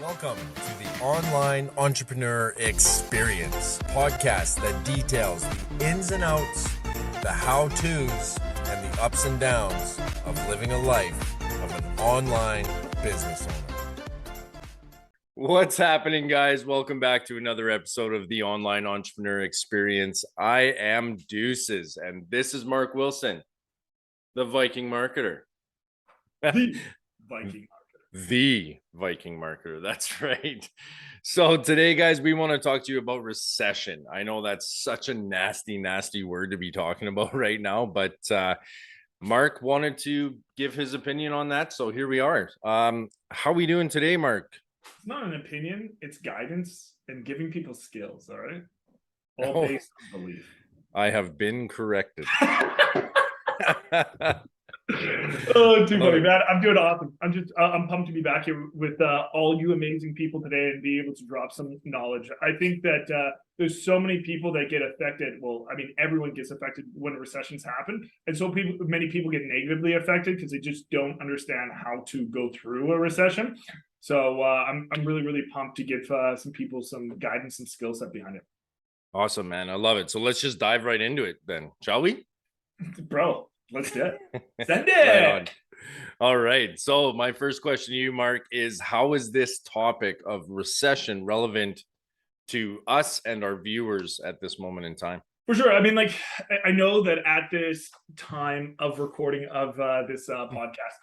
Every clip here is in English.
Welcome to the Online Entrepreneur Experience podcast that details the ins and outs, the how-tos, and the ups and downs of living a life of an online business owner. What's happening, guys? Welcome back to another episode of the Online Entrepreneur Experience. I am Deuces, and this is Mark Wilson, the Viking marketer. The Viking. The Viking marketer. That's right. So today, guys, we want to talk to you about recession. I know that's such a nasty word to be talking about right now, but Mark wanted to give his opinion on that. So here we are. How are we doing today, Mark? It's not an opinion, it's guidance and giving people skills, all right? All based on belief. I have been corrected. Oh, too funny, man. I'm doing awesome. I'm pumped to be back here with all you amazing people today and be able to drop some knowledge. I think that there's so many people that get affected. Well, I mean, everyone gets affected when recessions happen. And so many people get negatively affected because they just don't understand how to go through a recession. So I'm really pumped to give some people some guidance and skill set behind it. Awesome, man. I love it. So let's just dive right into it then, shall we? Bro, let's do it. Send it. Right on. All right. So my first question to you, Mark, is how is this topic of recession relevant to us and our viewers at this moment in time? For sure. I mean, like, I know that at this time of recording of this podcast,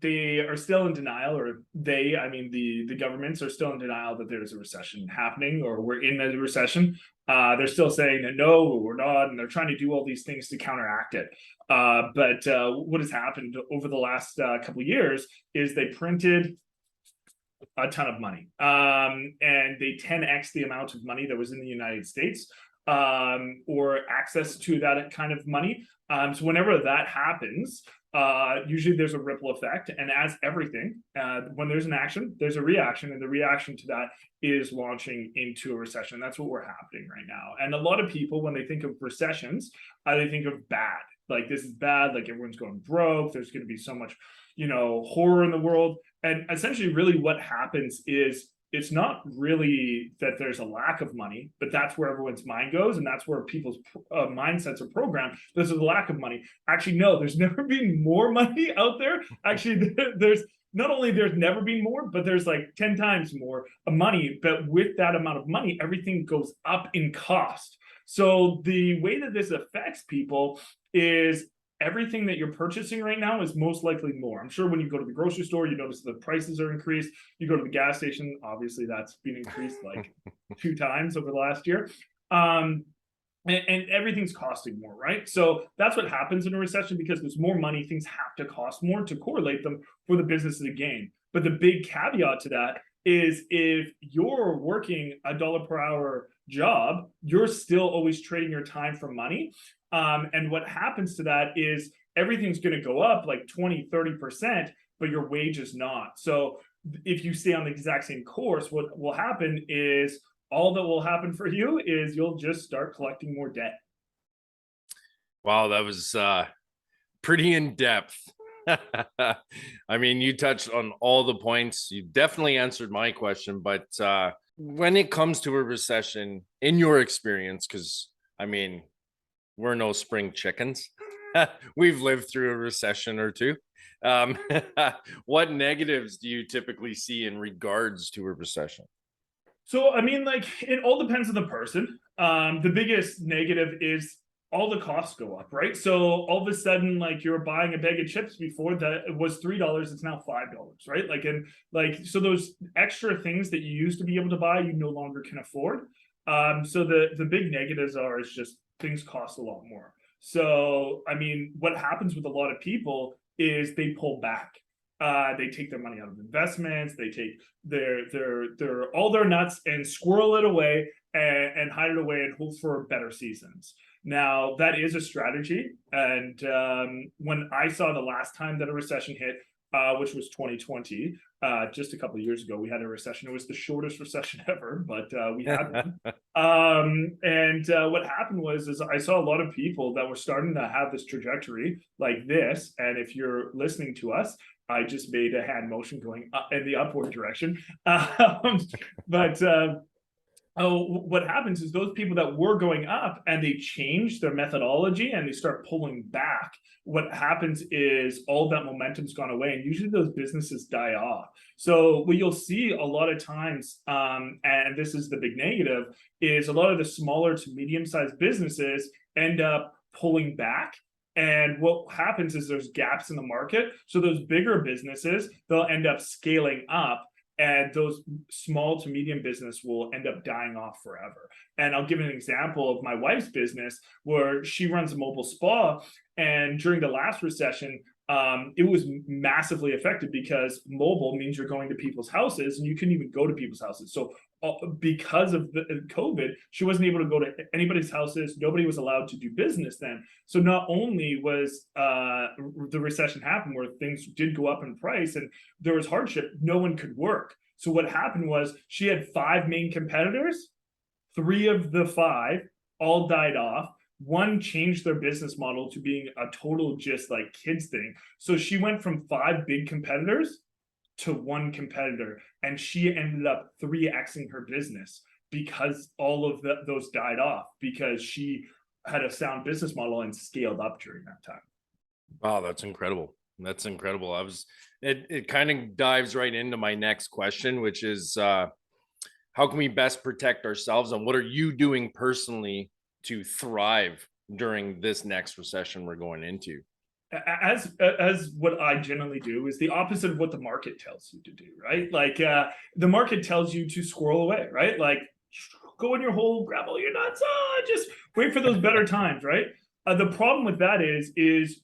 they are still in denial, or the governments are still in denial that there's a recession happening or we're in a recession. They're still saying that no, we're not, and they're trying to do all these things to counteract it. But what has happened over the last couple of years is they printed a ton of money, and they 10x the amount of money that was in the United States, or access to that kind of money. So whenever that happens, usually there's a ripple effect, and as everything, when there's an action, there's a reaction, and the reaction to that is launching into a recession. That's what we're happening right now. And a lot of people, when they think of recessions, they think of bad. Like, this is bad, like everyone's going broke, there's going to be so much, horror in the world. And essentially, really what happens is it's not really that there's a lack of money, but that's where everyone's mind goes, and that's where people's mindsets are programmed. There's a lack of money. Actually, no, there's never been more money out there. Actually, there's never been more, but there's like 10 times more money. But with that amount of money, everything goes up in cost. So the way that this affects people is everything that you're purchasing right now is most likely more. I'm sure when you go to the grocery store, you notice the prices are increased. You go to the gas station, obviously that's been increased like 2 times over the last year. And everything's costing more, right? So that's what happens in a recession, because there's more money, things have to cost more to correlate them for the business to gain. But the big caveat to that is if you're working a dollar per hour job, you're still always trading your time for money. And what happens to that is everything's going to go up like 20-30%, but your wage is not. So if you stay on the exact same course, what will happen is all that will happen for you is you'll just start collecting more debt. Wow, that was pretty in depth. I mean, you touched on all the points. You definitely answered my question, but when it comes to a recession, in your experience, because I mean, we're no spring chickens. We've lived through a recession or two. What negatives do you typically see in regards to a recession? So, I mean, like, it all depends on the person. The biggest negative is all the costs go up, right? So all of a sudden, like, you're buying a bag of chips before that it was $3, it's now $5, right? So those extra things that you used to be able to buy, you no longer can afford. So the big negatives is just things cost a lot more. So, I mean, what happens with a lot of people is they pull back. They take their money out of investments. They take their all their nuts and squirrel it away and hide it away and hope for better seasons. Now, that is a strategy. And when I saw the last time that a recession hit, which was 2020, just a couple of years ago, we had a recession. It was the shortest recession ever, but we had one. What happened was I saw a lot of people that were starting to have this trajectory like this. And if you're listening to us, I just made a hand motion going up in the upward direction. But what happens is those people that were going up and they change their methodology and they start pulling back. What happens is all that momentum's gone away, and usually those businesses die off. So what you'll see a lot of times, and this is the big negative, is a lot of the smaller to medium-sized businesses end up pulling back. And what happens is there's gaps in the market. So those bigger businesses, they'll end up scaling up, and those small to medium business will end up dying off forever. And I'll give an example of my wife's business where she runs a mobile spa. And during the last recession, it was massively affected because mobile means you're going to people's houses and you couldn't even go to people's houses. So because of the COVID, she wasn't able to go to anybody's houses. Nobody was allowed to do business then. So not only was the recession happened where things did go up in price and there was hardship, no one could work. So what happened was she had 5 main competitors. 3 of the 5 all died off. 1 changed their business model to being a total just like kids thing. So she went from 5 big competitors to 1 competitor, and she ended up 3xing her business because all of those died off because she had a sound business model and scaled up during that time. Wow, that's incredible. That's incredible. It kind of dives right into my next question, which is how can we best protect ourselves, and what are you doing personally to thrive during this next recession we're going into? As what I generally do is the opposite of what the market tells you to do, right? Like the market tells you to squirrel away, right? Like go in your hole, grab all your nuts, just wait for those better times, right? The problem with that is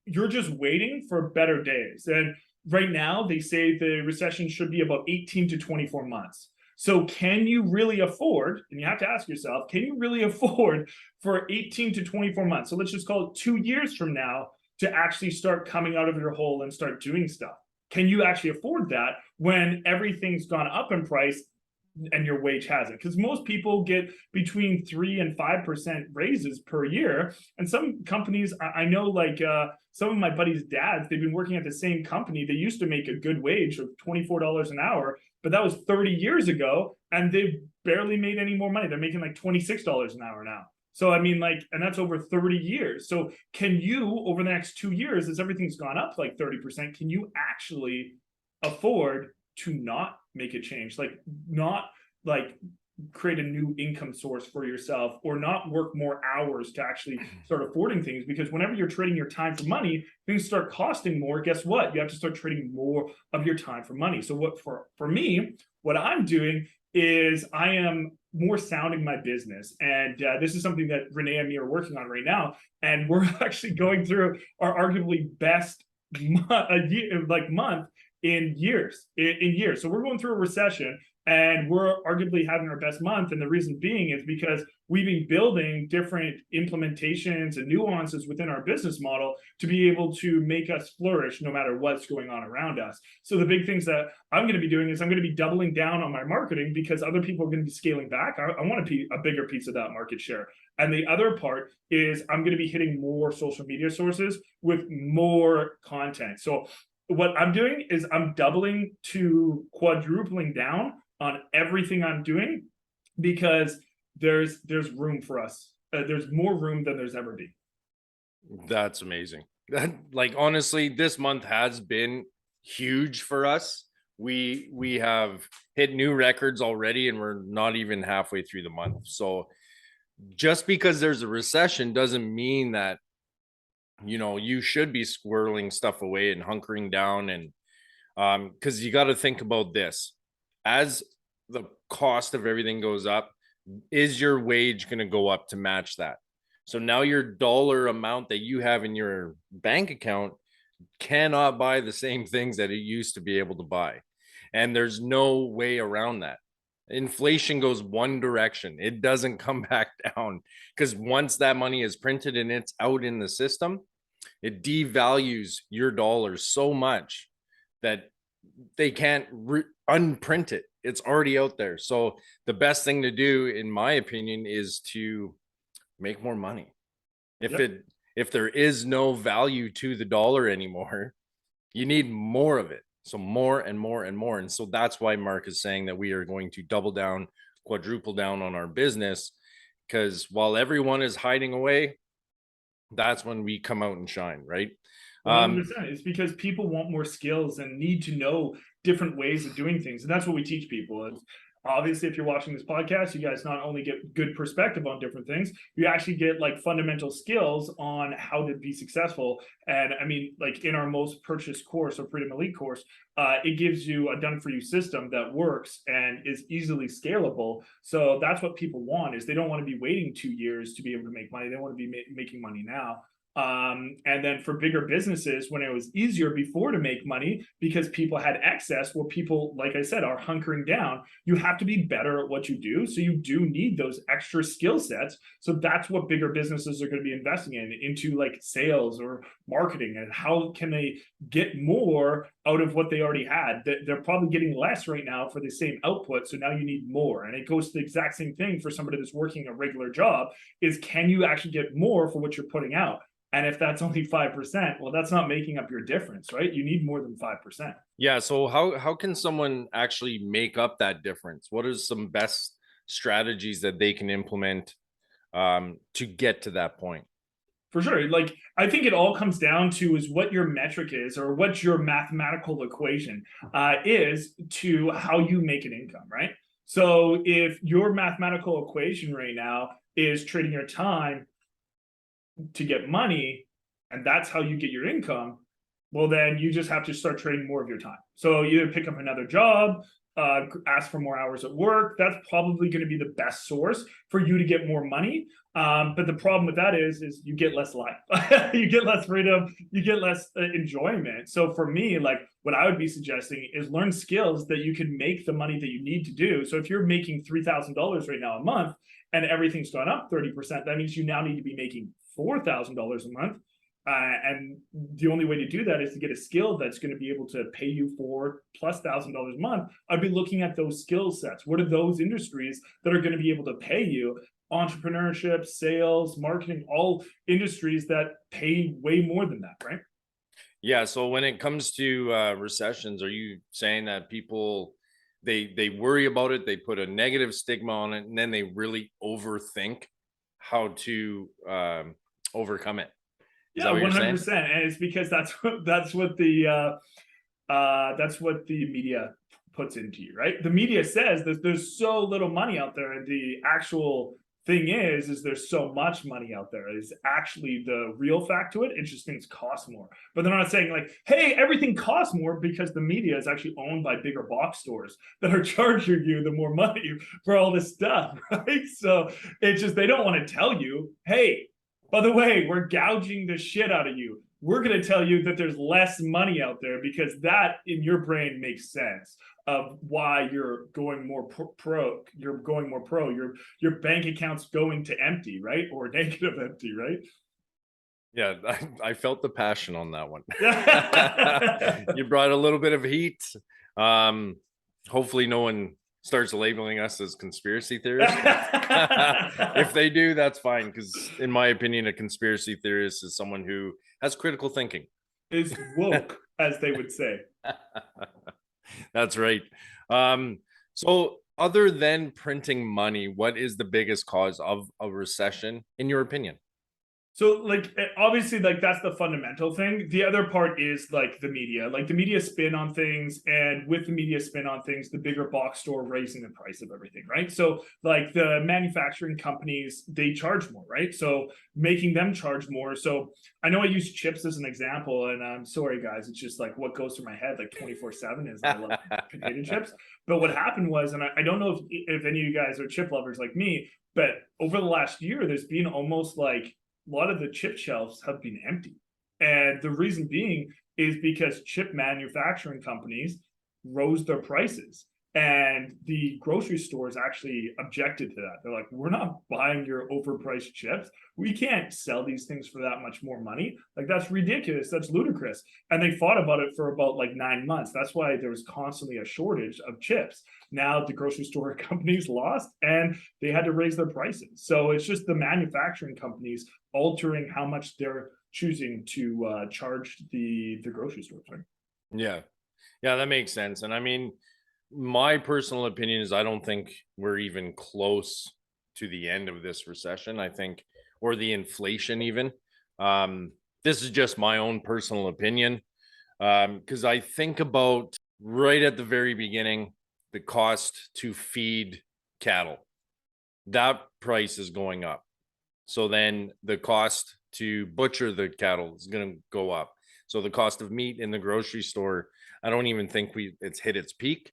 you're just waiting for better days. And right now they say the recession should be about 18 to 24 months. So can you really afford, and you have to ask yourself, can you really afford for 18 to 24 months? So let's just call it 2 years from now to actually start coming out of your hole and start doing stuff. Can you actually afford that when everything's gone up in price and your wage hasn't? Because most people get between 3 and 5% raises per year. And some companies, I know like some of my buddies' dads, they've been working at the same company. They used to make a good wage of $24 an hour, but that was 30 years ago, and they've barely made any more money. They're making like $26 an hour now. So, I mean, like, and that's over 30 years. So can you, over the next 2 years, as everything's gone up like 30%, can you actually afford to not make a change? Like not like create a new income source for yourself, or not work more hours to actually start affording things? Because whenever you're trading your time for money, things start costing more. Guess what? You have to start trading more of your time for money. So what for me, what I'm doing is I am more sounding my business. And this is something that Renee and me are working on right now. And we're actually going through our arguably best month in years. So we're going through a recession, and we're arguably having our best month. And the reason being is because we've been building different implementations and nuances within our business model to be able to make us flourish no matter what's going on around us. So the big things that I'm going to be doing is I'm going to be doubling down on my marketing, because other people are going to be scaling back. I want to be a bigger piece of that market share. And the other part is I'm going to be hitting more social media sources with more content. So what I'm doing is I'm doubling to quadrupling down on everything I'm doing, because there's room for us. There's more room than there's ever been. That's amazing. That, like, honestly, this month has been huge for us. We have hit new records already, and we're not even halfway through the month. So just because there's a recession doesn't mean that, you know, you should be squirreling stuff away and hunkering down. And because you got to think about this, as the cost of everything goes up, is your wage going to go up to match that? So now your dollar amount that you have in your bank account cannot buy the same things that it used to be able to buy. And there's no way around that. Inflation goes one direction. It doesn't come back down, because once that money is printed and it's out in the system, it devalues your dollars so much that they can't unprint it. It's already out there. So the best thing to do, in my opinion, is to make more money. If there is no value to the dollar anymore, You need more of it. So more and more and more. And so that's why Mark is saying that we are going to double down, quadruple down on our business. Because while everyone is hiding away, that's when we come out and shine, right? 100%. It's because people want more skills and need to know different ways of doing things. And that's what we teach people. And obviously, if you're watching this podcast, you guys not only get good perspective on different things, you actually get like fundamental skills on how to be successful. And I mean, like in our most purchased course or Freedom Elite course, it gives you a done for you system that works and is easily scalable. So that's what people want, is they don't want to be waiting 2 years to be able to make money. They want to be making money now. And then for bigger businesses, when it was easier before to make money because people had excess, where people, like I said, are hunkering down, you have to be better at what you do. So you do need those extra skill sets. So that's what bigger businesses are going to be investing into like sales or marketing, and how can they get more out of what they already had. They're probably getting less right now for the same output. So now you need more. And it goes to the exact same thing for somebody that's working a regular job, is can you actually get more for what you're putting out? And if that's only 5%, well, that's not making up your difference, right? You need more than 5%. Yeah. So how can someone actually make up that difference? What are some best strategies that they can implement to get to that point? For sure. Like, I think it all comes down to is what your metric is, or what your mathematical equation is to how you make an income, right? So if your mathematical equation right now is trading your time to get money, and that's how you get your income, well, then you just have to start trading more of your time. So either pick up another job, ask for more hours at work. That's probably going to be the best source for you to get more money. But the problem with that is you get less life, you get less freedom, you get less enjoyment. So for me, like what I would be suggesting is learn skills that you can make the money that you need to do. So if you're making $3,000 right now a month and everything's gone up 30%, that means you now need to be making $4,000 a month. And the only way to do that is to get a skill that's going to be able to pay you $4,000+ a month. I'd be looking at those skill sets. What are those industries that are going to be able to pay you? Entrepreneurship, sales, marketing, all industries that pay way more than that, right? Yeah. So when it comes to recessions, are you saying that people they worry about it, they put a negative stigma on it, and then they really overthink how to overcome it? Is that Yeah, what you're saying? 100%. And it's because that's what the media puts into you, right? The media says that there's so little money out there, and the actual thing is there's so much money out there. Is actually the real fact to it. It just things cost more. But they're not saying like, hey, everything costs more, because the media is actually owned by bigger box stores that are charging you the more money for all this stuff, right? So it's just they don't want to tell you, hey, by the way, we're gouging the shit out of you. We're going to tell you that there's less money out there, because that in your brain makes sense of why you're going more pro. You're going more pro. Your bank account's going to empty, right? Or negative empty, right? Yeah, I felt the passion on that one. Yeah. You brought a little bit of heat. Hopefully no one starts labeling us as conspiracy theorists. If they do, that's fine, because in my opinion, a conspiracy theorist is someone who has critical thinking. Is woke, as they would say. That's right. So other than printing money, what is the biggest cause of a recession, in your opinion? So like obviously like that's the fundamental thing. The other part is like the media. Like the media spin on things, and with the media spin on things, the bigger box store raising the price of everything, right? So like the manufacturing companies, they charge more, right? So making them charge more. So I know I use chips as an example, and I'm sorry guys, it's just like what goes through my head like 24/7 is I love potato chips. But what happened was, and I don't know if any of you guys are chip lovers like me, but over the last year, there's been almost like a lot of the chip shelves have been empty. And the reason being is because chip manufacturing companies rose their prices. And the grocery stores actually objected to that. They're like, we're not buying your overpriced chips. We can't sell these things for that much more money. Like, that's ridiculous. That's ludicrous. And they fought about it for about like 9 months. That's why there was constantly a shortage of chips. Now the grocery store companies lost, and they had to raise their prices. So it's just the manufacturing companies altering how much they're choosing to charge the grocery stores, right? Yeah. Yeah, that makes sense. And I mean, my personal opinion is I don't think we're even close to the end of this recession. I think, or the inflation even. Um, this is just my own personal opinion. Because I think about right at the very beginning, the cost to feed cattle. That price is going up. So then the cost to butcher the cattle is going to go up. So the cost of meat in the grocery store, I don't even think it's hit its peak.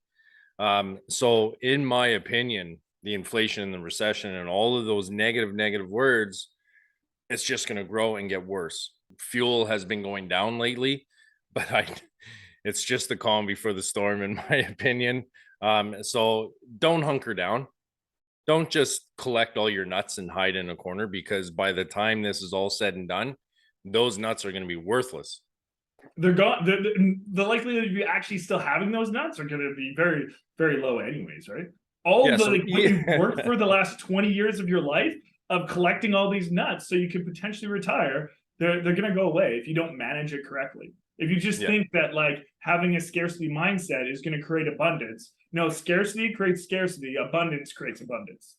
So in my opinion, the inflation and the recession and all of those negative words, it's just going to grow and get worse. Fuel has been going down lately, but it's just the calm before the storm, in my opinion. So don't hunker down. Don't just collect all your nuts and hide in a corner, because by the time this is all said and done, those nuts are going to be worthless. They're gone. The likelihood of you actually still having those nuts are going to be very, very low, anyways, right? All Yeah, the so what you've worked for the last 20 years of your life of collecting all these nuts so you could potentially retire, they're going to go away if you don't manage it correctly. If you just think that like having a scarcity mindset is going to create abundance, no, scarcity creates scarcity, abundance creates abundance.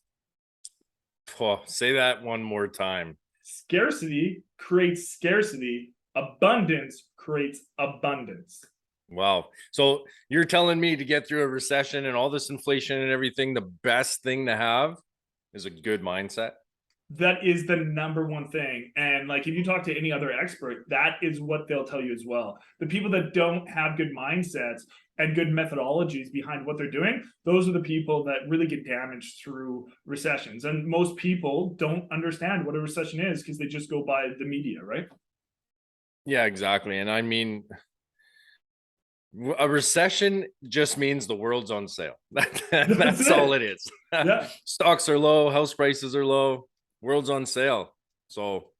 Oh, say that one more time. Scarcity creates scarcity, abundance creates abundance. Wow. So you're telling me to get through a recession and all this inflation and everything, the best thing to have is a good mindset? That is the number one thing. And like if you talk to any other expert, that is what they'll tell you as well. The people that don't have good mindsets and good methodologies behind what they're doing, those are the people that really get damaged through recessions. And most people don't understand what a recession is because they just go by the media, right? Yeah, exactly. And I mean, a recession just means the world's on sale. That's all it is. Yeah. Stocks are low, house prices are low, world's on sale. So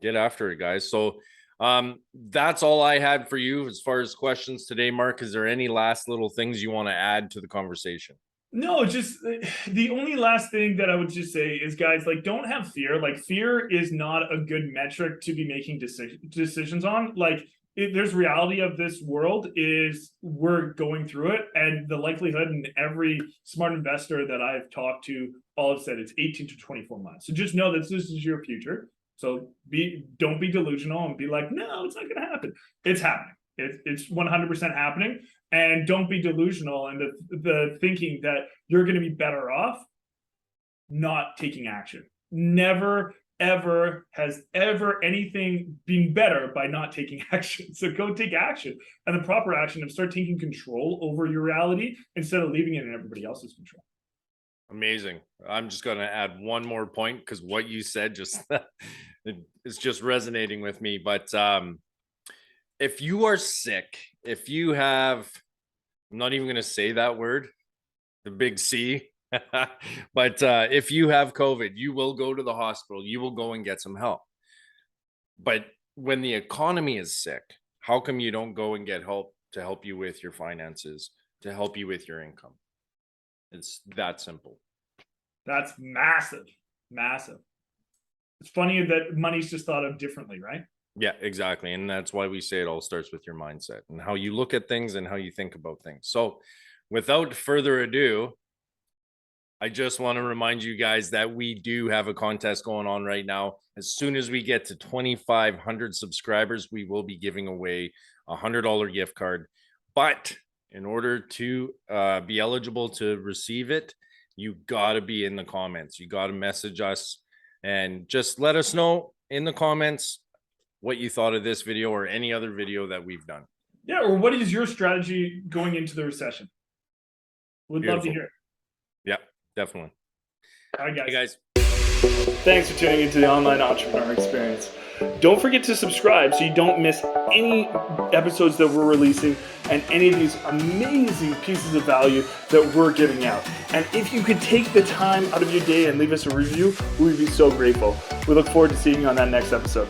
get after it, guys. So that's all I had for you as far as questions today. Mark, is there any last little things you want to add to the conversation? No, just the only last thing that I would just say is, guys, like, don't have fear. Like, fear is not a good metric to be making decisions on. Like, there's reality of this world is we're going through it, and the likelihood, and every smart investor that I've talked to all have said it's 18 to 24 months. So just know that this is your future. So don't be delusional and be like, no, it's not going to happen. It's happening. It's 100% happening. And don't be delusional and the thinking that you're going to be better off not taking action. Never, ever has ever anything been better by not taking action. So go take action, and the proper action of start taking control over your reality instead of leaving it in everybody else's control. Amazing. I'm just going to add one more point because what you said just it's just resonating with me. But if you are sick, if you have, I'm not even going to say that word, the big C, but if you have COVID, you will go to the hospital, you will go and get some help. But when the economy is sick, how come you don't go and get help to help you with your finances, to help you with your income? It's that simple. That's massive, massive. It's funny that money's just thought of differently, right? Yeah, exactly. And that's why we say it all starts with your mindset and how you look at things and how you think about things. So without further ado, I just want to remind you guys that we do have a contest going on right now. As soon as we get to 2,500 subscribers, we will be giving away a $100 gift card. But in order to be eligible to receive it, you got to be in the comments. You got to message us and just let us know in the comments what you thought of this video or any other video that we've done. Yeah, or what is your strategy going into the recession? Would love to hear it. Yeah, definitely. All right, guys. Hey, guys. Thanks for tuning into the Online Entrepreneur Experience. Don't forget to subscribe so you don't miss any episodes that we're releasing and any of these amazing pieces of value that we're giving out. And if you could take the time out of your day and leave us a review, we would be so grateful. We look forward to seeing you on that next episode.